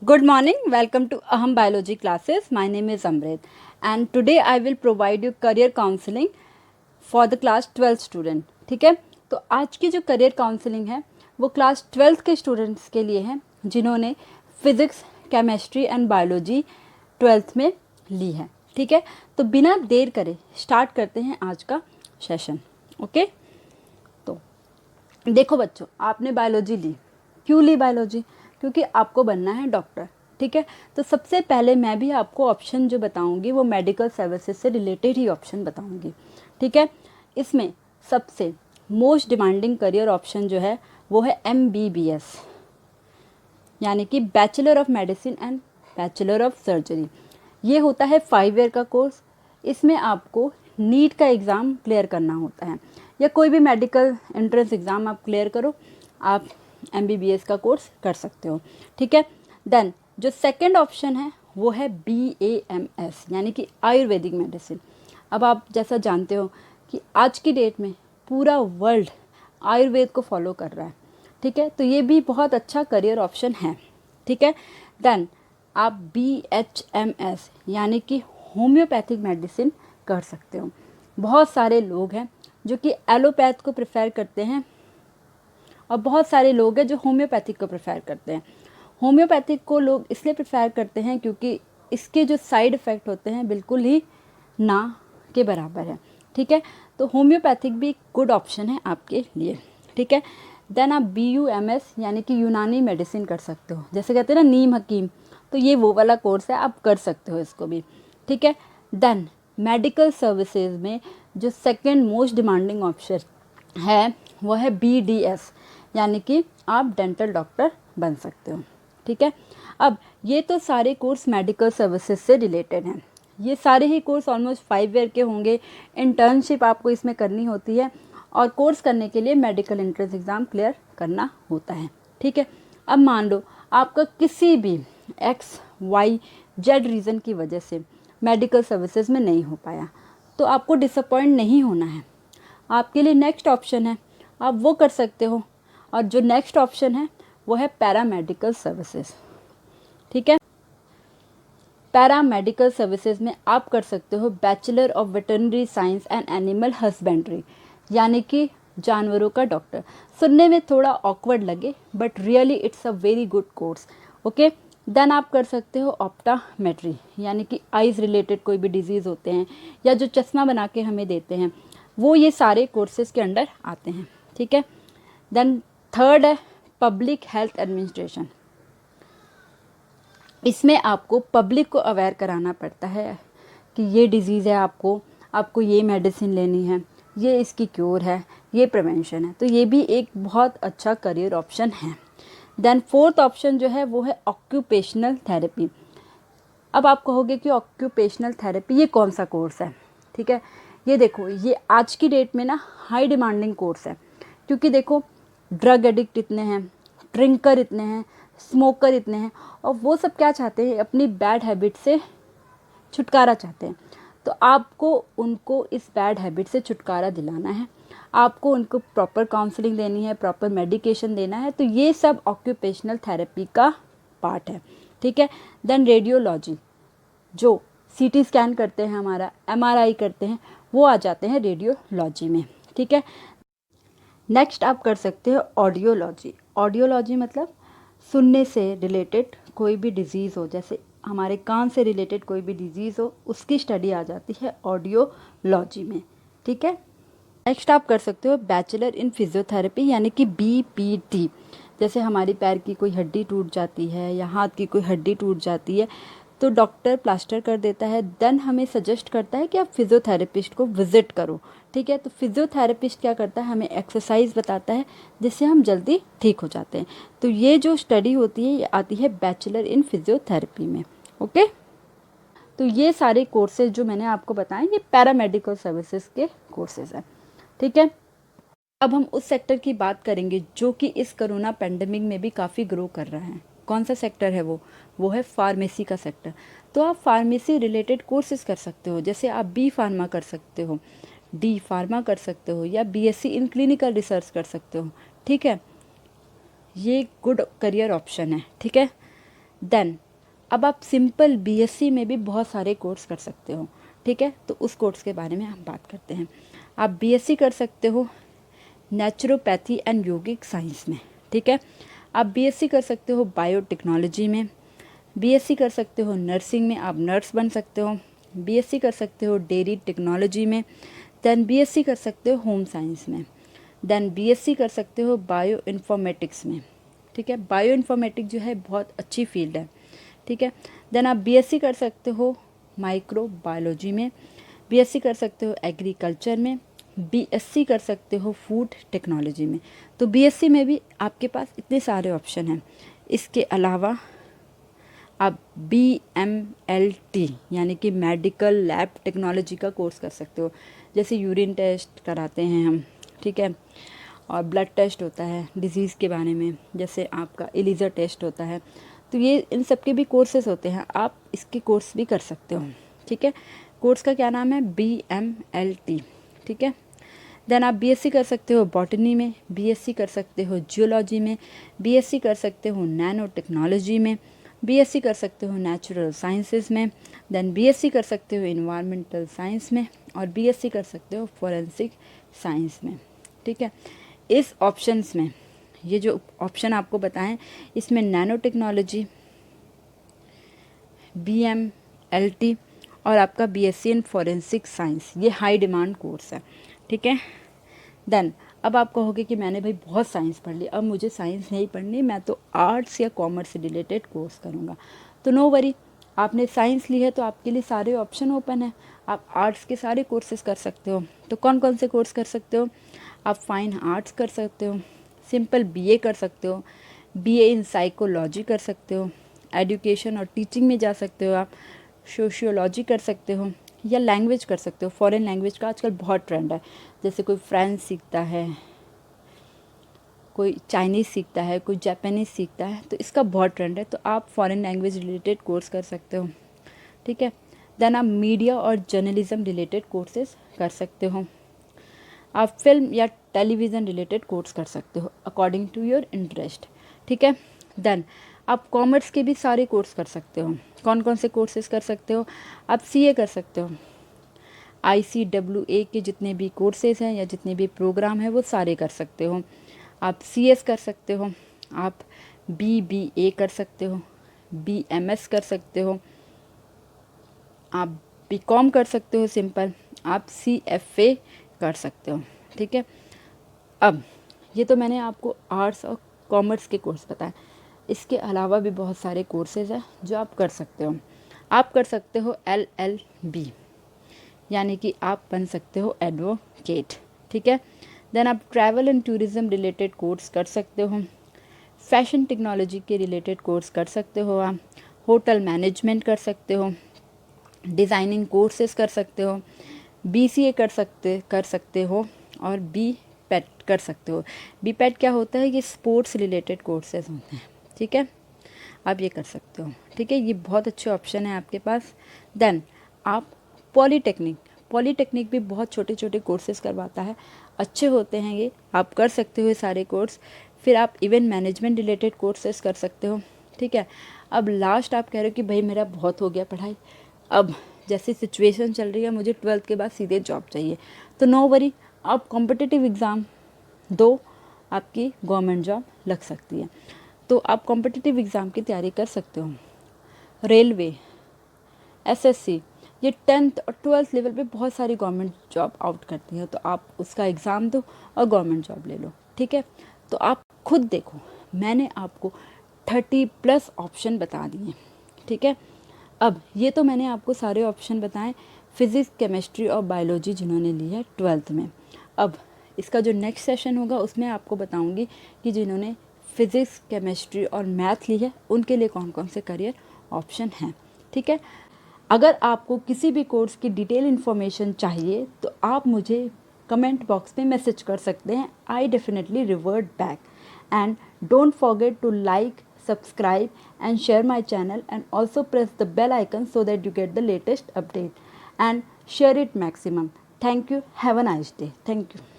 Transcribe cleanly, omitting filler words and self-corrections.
Good morning, welcome to Aham Biology classes. My name is Amrit and today I will provide you career counseling for the class 12 student. ठीक है, तो आज की जो career counselling है वो class 12 के स्टूडेंट्स के लिए है जिन्होंने physics, chemistry and biology 12th में ली है. ठीक है, तो बिना देर करे स्टार्ट करते हैं आज का सेशन. ओके, तो देखो बच्चों, आपने बायोलॉजी ली. क्यों ली बायोलॉजी? क्योंकि आपको बनना है डॉक्टर. ठीक है, तो सबसे पहले मैं भी आपको ऑप्शन जो बताऊंगी वो मेडिकल सर्विसेज से रिलेटेड ही ऑप्शन बताऊंगी. ठीक है, इसमें सबसे मोस्ट डिमांडिंग करियर ऑप्शन जो है वो है MBBS, यानी कि bachelor of medicine and bachelor of surgery. ये होता है 5 ईयर का कोर्स. इसमें आपको नीट का एग्ज़ाम क्लियर करना होता है या कोई भी मेडिकल एंट्रेंस एग्ज़ाम आप क्लियर करो, आप MBBS का कोर्स कर सकते हो. ठीक है, देन जो सेकंड ऑप्शन है वो है BAMS, यानी कि आयुर्वेदिक मेडिसिन. अब आप जैसा जानते हो कि आज की डेट में पूरा वर्ल्ड आयुर्वेद को फॉलो कर रहा है. ठीक है, तो ये भी बहुत अच्छा करियर ऑप्शन है. ठीक है, देन आप BHMS यानी कि होम्योपैथिक मेडिसिन कर सकते हो. बहुत सारे लोग हैं जो कि एलोपैथ को प्रेफर करते हैं और बहुत सारे लोग हैं जो होम्योपैथिक को प्रेफर करते हैं. होम्योपैथिक को लोग इसलिए प्रेफर करते हैं क्योंकि इसके जो साइड इफ़ेक्ट होते हैं बिल्कुल ही ना के बराबर है. ठीक है, तो होम्योपैथिक भी गुड ऑप्शन है आपके लिए. ठीक है, देन आप BUMS यानी कि यूनानी मेडिसिन कर सकते हो. जैसे कहते हैं ना नीम हकीम, तो ये वो वाला कोर्स है, आप कर सकते हो इसको भी. ठीक है, देन मेडिकल सर्विसेज में जो सेकेंड मोस्ट डिमांडिंग ऑप्शन है वो है BDS, यानी कि आप डेंटल डॉक्टर बन सकते हो. ठीक है, अब ये तो सारे कोर्स मेडिकल सर्विसेज से रिलेटेड हैं. ये सारे ही कोर्स ऑलमोस्ट 5 ईयर के होंगे. इंटर्नशिप आपको इसमें करनी होती है और कोर्स करने के लिए मेडिकल एंट्रेंस एग्ज़ाम क्लियर करना होता है. ठीक है, अब मान लो आपका किसी भी XYZ रीज़न की वजह से मेडिकल सर्विसेज में नहीं हो पाया, तो आपको डिसअपॉइंट नहीं होना है. आपके लिए नेक्स्ट ऑप्शन है, आप वो कर सकते हो. और जो नेक्स्ट ऑप्शन है वो है पैरामेडिकल सर्विसेज. ठीक है, पैरामेडिकल सर्विसेज में आप कर सकते हो bachelor of veterinary science and animal husbandry, यानी कि जानवरों का डॉक्टर. सुनने में थोड़ा ऑकवर्ड लगे but really it's a very good course. Okay, then आप कर सकते हो ऑप्टामेट्री, यानी कि आइज़ रिलेटेड कोई भी डिजीज़ होते हैं या जो चश्मा बना के हमें देते हैं, वो ये सारे कोर्सेज़ के अंडर आते हैं. ठीक है, देन थर्ड है पब्लिक हेल्थ एडमिनिस्ट्रेशन. इसमें आपको पब्लिक को अवेयर कराना पड़ता है कि ये डिज़ीज़ है, आपको ये मेडिसिन लेनी है, ये इसकी क्योर है, ये प्रिवेंशन है. तो ये भी एक बहुत अच्छा करियर ऑप्शन है. देन फोर्थ ऑप्शन जो है वो है ऑक्यूपेशनल थेरेपी. अब आप कहोगे कि ऑक्यूपेशनल थेरेपी ये कौन सा कोर्स है? ठीक है, ये देखो, ये आज की डेट में ना हाई डिमांडिंग कोर्स है. क्योंकि देखो, ड्रग एडिक्ट इतने हैं, ड्रिंकर इतने हैं, स्मोकर इतने हैं, और वो सब क्या चाहते हैं? अपनी बैड हैबिट से छुटकारा चाहते हैं. तो आपको उनको इस बैड हैबिट से छुटकारा दिलाना है, आपको उनको प्रॉपर काउंसलिंग देनी है, प्रॉपर मेडिकेशन देना है. तो ये सब ऑक्यूपेशनल थेरेपी का पार्ट है. ठीक है, देन रेडियोलॉजी, जो CT स्कैन करते हैं, हमारा MRI करते हैं, वो आ जाते हैं रेडियोलॉजी में. ठीक है, नेक्स्ट आप कर सकते हो ऑडियोलॉजी. ऑडियोलॉजी मतलब सुनने से रिलेटेड कोई भी डिज़ीज़ हो, जैसे हमारे कान से रिलेटेड कोई भी डिज़ीज़ हो, उसकी स्टडी आ जाती है ऑडियोलॉजी में. ठीक है, नेक्स्ट आप कर सकते हो बैचलर इन फिजियोथेरेपी, यानी कि BPT. जैसे हमारी पैर की कोई हड्डी टूट जाती है या हाथ की कोई हड्डी टूट जाती है, तो डॉक्टर प्लास्टर कर देता है, देन हमें सजेस्ट करता है कि आप फिजियोथेरेपिस्ट को विज़िट करो. ठीक है, तो फिजियोथेरेपिस्ट क्या करता है? हमें एक्सरसाइज बताता है जिससे हम जल्दी ठीक हो जाते हैं. तो ये जो स्टडी होती है ये आती है बैचलर इन फिजियोथेरेपी में. ओके, तो ये सारे कोर्सेज जो मैंने आपको बताए ये पैरामेडिकल सर्विसेज के कोर्सेज हैं. ठीक है, अब हम उस सेक्टर की बात करेंगे जो कि इस कोरोना पेंडेमिक में भी काफ़ी ग्रो कर रहा है. कौन सा सेक्टर है वो है फार्मेसी का सेक्टर. तो आप फार्मेसी रिलेटेड कोर्सेज कर सकते हो. जैसे आप B फार्मा कर सकते हो, D फार्मा कर सकते हो, या BSc इन क्लिनिकल रिसर्च कर सकते हो. ठीक है, ये गुड करियर ऑप्शन है. ठीक है, देन अब आप सिंपल बीएससी में भी बहुत सारे कोर्स कर सकते हो, ठीक है। तो उस कोर्स के बारे में हम बात करते हैं। आप बीएससी कर सकते हो नेचुरोपैथी एंड योगिक साइंस में, ठीक है। आप बीएससी कर सकते हो बायोटेक्नोलॉजी में, बीएससी कर सकते हो नर्सिंग में, आप नर्स बन सकते हो, बीएससी कर सकते हो डेयरी टेक्नोलॉजी में, देन बीएससी कर सकते हो होम साइंस में, देन बीएससी कर सकते हो बायो इन्फॉर्मेटिक्स में, ठीक है। बायो इन्फॉर्मेटिक्स जो है बहुत अच्छी फील्ड है, ठीक है। देन आप बीएससी कर सकते हो माइक्रो बायोलॉजी में, बीएससी कर सकते हो एग्रीकल्चर में, बीएससी कर सकते हो फूड टेक्नोलॉजी में। तो बीएससी में भी आपके पास इतने सारे ऑप्शन हैं। इसके अलावा आप BMLT यानी कि मेडिकल लैब टेक्नोलॉजी का कोर्स कर सकते हो, जैसे यूरिन टेस्ट कराते हैं हम, ठीक है, और ब्लड टेस्ट होता है डिजीज़ के बारे में, जैसे आपका एलिजा टेस्ट होता है। तो ये इन सब के भी कोर्सेज होते हैं, आप इसके कोर्स भी कर सकते हो, ठीक है। कोर्स का क्या नाम है? BMLT, ठीक है। देन आप बीएससी कर सकते हो बॉटनी में, बीएससी कर सकते हो जियोलॉजी में, बीएससी कर सकते हो नैनो टेक्नोलॉजी में, बीएससी कर सकते हो नेचुरल साइंसेज में, देन बीएससी कर सकते हो इन्वायरमेंटल साइंस में, और बीएससी कर सकते हो फॉरेंसिक साइंस में, ठीक है। इस ऑप्शंस में ये जो ऑप्शन आपको बताएं, इसमें नैनो टेक्नोलॉजी, BMLT और आपका बीएससी इन फॉरेंसिक साइंस, ये हाई डिमांड कोर्स है, ठीक है। देन अब आप कहोगे कि मैंने भाई बहुत साइंस पढ़ ली, अब मुझे साइंस नहीं पढ़नी, मैं तो आर्ट्स या कॉमर्स से रिलेटेड कोर्स करूँगा। तो नो वरी, आपने साइंस ली है तो आपके लिए सारे ऑप्शन ओपन है। आप आर्ट्स के सारे कोर्सेज कर सकते हो। तो कौन कौन से कोर्स कर सकते हो? आप फाइन आर्ट्स कर सकते हो, सिंपल BA कर सकते हो, BA इन साइकोलॉजी कर सकते हो, एजुकेशन और टीचिंग में जा सकते हो, आप सोशियोलॉजी कर सकते हो, या लैंग्वेज कर सकते हो। फॉरेन लैंग्वेज का आजकल बहुत ट्रेंड है, जैसे कोई फ्रेंच सीखता है, कोई चाइनीज़ सीखता है, कोई जापानीज़ सीखता है, तो इसका बहुत ट्रेंड है। तो आप फॉरेन लैंग्वेज रिलेटेड कोर्स कर सकते हो, ठीक है। देन आप मीडिया और जर्नलिज्म रिलेटेड कोर्सेज कर सकते हो। आप फिल्म या टेलीविज़न रिलेटेड कोर्स कर सकते हो अकॉर्डिंग टू योर इंटरेस्ट, ठीक है। देन आप कॉमर्स के भी सारे कोर्स कर सकते हो। कौन कौन से कोर्सेज कर सकते हो? आप CA कर सकते हो, ICWA के जितने भी कोर्सेज हैं या जितने भी प्रोग्राम हैं वो सारे कर सकते हो। आप CS कर सकते हो, आप BBA कर सकते हो, BMS कर सकते हो, आप BCom कर सकते हो सिंपल, आप CFA कर सकते हो, ठीक है। अब ये तो मैंने आपको आर्ट्स और कॉमर्स के कोर्स बताए, इसके अलावा भी बहुत सारे कोर्सेज हैं जो आप कर सकते हो। आप कर सकते हो LLB यानी कि आप बन सकते हो एडवोकेट, ठीक है। देन आप travel and tourism related course कर सकते हो, फैशन टेक्नोलॉजी के रिलेटेड कोर्स कर सकते हो, आप होटल मैनेजमेंट कर सकते हो, डिज़ाइनिंग कोर्सेज कर सकते हो, BCA कर सकते हो, और BPET कर सकते हो। BPET क्या होता है? ये स्पोर्ट्स रिलेटेड कोर्सेज होते हैं, ठीक है। आप ये कर सकते हो, ठीक है। ये बहुत अच्छे ऑप्शन है आपके पास। देन आप पॉलीटेक्निक भी बहुत छोटे छोटे कोर्सेज करवाता है, अच्छे होते हैं ये, आप कर सकते हो ये सारे कोर्स। फिर आप इवेंट मैनेजमेंट रिलेटेड कोर्सेज कर सकते हो, ठीक है। अब लास्ट आप कह रहे हो कि भाई मेरा बहुत हो गया पढ़ाई, अब जैसी सिचुएशन चल रही है मुझे 12th के बाद सीधे जॉब चाहिए, तो नो वरी, आप कॉम्पिटिटिव एग्ज़ाम दो, आपकी गवर्नमेंट जॉब लग सकती है। तो आप कॉम्पिटिटिव एग्ज़ाम की तैयारी कर सकते हो। रेलवे, SSC, ये 10th और 12th लेवल पे बहुत सारी गवर्नमेंट जॉब आउट करती हैं, तो आप उसका एग्ज़ाम दो और गवर्नमेंट जॉब ले लो, ठीक है। तो आप खुद देखो, मैंने आपको 30+ ऑप्शन बता दिए, ठीक है। अब ये तो मैंने आपको सारे ऑप्शन बताएं फिज़िक्स, केमिस्ट्री और बायोलॉजी जिन्होंने ली है 12th में। अब इसका जो नेक्स्ट सेशन होगा उसमें आपको बताऊंगी कि जिन्होंने फिज़िक्स, केमिस्ट्री और मैथ ली है उनके लिए कौन कौन से करियर ऑप्शन हैं, ठीक है। अगर आपको किसी भी कोर्स की डिटेल इन्फॉर्मेशन चाहिए तो आप मुझे कमेंट बॉक्स में मैसेज कर सकते हैं, I definitely revert back. And don't forget to like, subscribe and share my channel, and also press the bell icon so that you get the latest update and share it maximum. Thank you. Have a nice day. Thank you.